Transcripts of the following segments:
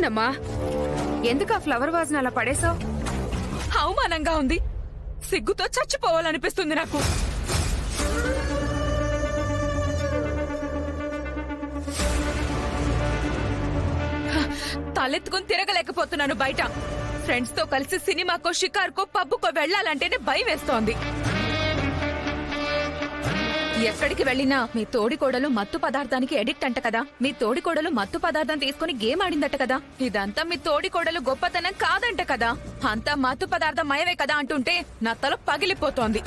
ఏమైందమ్మా? ఎందుకు ఆ ఫ్లవర్ వాజ్ని అలా పడేసావు? అవమానంగా ఉంది. సిగ్గుతో చచ్చిపోవాలనిపిస్తుంది నాకు. తలెత్తుకుని తిరగలేకపోతున్నాను బయట. ఫ్రెండ్స్ తో కలిసి సినిమాకో షికార్కో పబ్బుకో వెళ్లాలంటేనే భయం వేస్తోంది. ఎక్కడికి వెళ్ళినా మీ తోడికోడలు మత్తు పదార్థానికి ఎడిక్ట్ అంట కదా. మీ తోడికోడలు మత్తు పదార్థం తీసుకుని గేమ్ ఆడిందట కదా. ఇదంతా మీ తోడికోడలు గొప్పతనం కాదంట కదా. అంతా మత్తు పదార్థం మయవే కదా అంటుంటే నా తల పగిలిపోతోంది.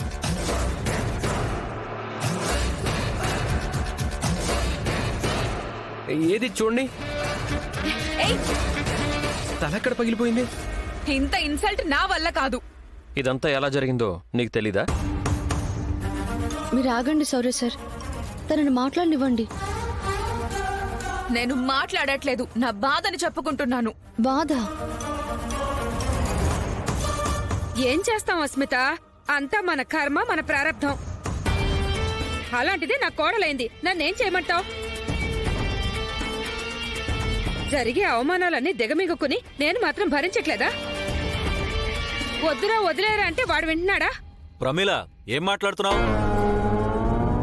ఏది చూడండి, ఏయ్, తలెక్కడ పగిలిపోయింది? ఇంత ఇన్సల్ట్ నా వల్ల కాదు. ఇదంతా ఎలా జరిగిందో నీకు తెలీదా? మీరు ఆగండి సౌర్య సార్, తనని మాట్లాడనివ్వండి. నేను మాట్లాడట్లేదు, నా బాధని చెప్పుకుంటున్నాను. బాధ? ఏం చేస్తాం అస్మిత? అంతా మన కర్మ, మన ప్రారబ్ధం. అలాంటిది నా కోడలైంది, నన్నేం చేయమంటావు? జరిగే అవమానాలన్నీ దిగమిగుకుని నేను మాత్రం భరించట్లేదా? వద్దురా వదిలేరా అంటే వాడు వింటున్నాడా? ప్రమీల, ఏం మాట్లాడుతున్నావు?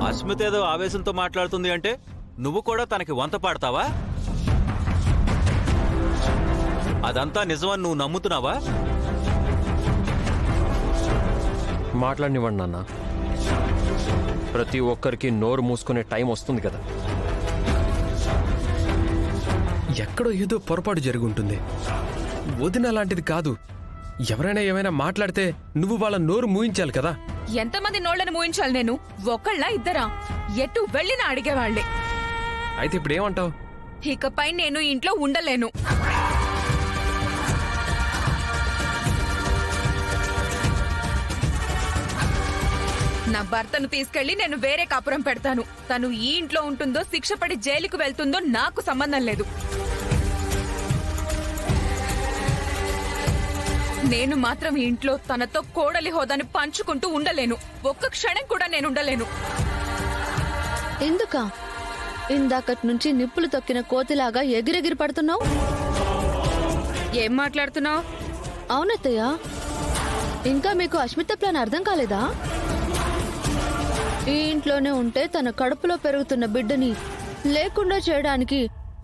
అస్మిత ఏదో ఆవేశంతో మాట్లాడుతుంది అంటే నువ్వు కూడా తనకి వంత పాడతావా? అదంతా నిజమని నువ్వు నమ్ముతున్నావా? మాట్లాడినివ్వండి నాన్న. ప్రతి ఒక్కరికి నోరు మూసుకునే టైం వస్తుంది కదా. ఎక్కడో ఏదో పొరపాటు జరుగుంటుంది. వదిన అలాంటిది కాదు. ఎవరైనా ఏమైనా మాట్లాడితే నువ్వు వాళ్ళ నోరు మూయించాలి కదా. ఎంతమంది నోళ్లను మూయించాలి నేను? ఒకళ్ళ ఇద్దరా? ఎటు వెళ్ళినా అడిగేవాళ్లే. అయితే ఇప్పుడు ఏమంటావు? ఇకపై నేను ఇంట్లో ఉండలేను. నా భర్తను తీసుకెళ్లి నేను వేరే కాపురం పెడతాను. తను ఈ ఇంట్లో ఉంటుందో శిక్ష పడి జైలుకు వెళ్తుందో నాకు సంబంధం లేదు. నేను మాత్రం ఈ ఇంట్లో తనతో కోడలి హోదాని పంచుకుంటూ ఉండలేను. ఒక్క క్షణం కూడా నేను ఉండలేను. ఎందుకా ఇందాకటి నుంచి నిప్పులు తొక్కిన కోతిలాగా ఎగిరెగిరి పడుతున్నావు? ఏం మాట్లాడుతున్నావు? అవునత్తయ్య, ఇంకా మీకు అస్మిత ప్లాన్ అర్థం కాలేదా? ఈ ఇంట్లోనే ఉంటే తన కడుపులో పెరుగుతున్న బిడ్డని లేకుండా చేయడానికి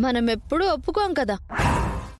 మనం ఎప్పుడూ ఒప్పుకోం కదా.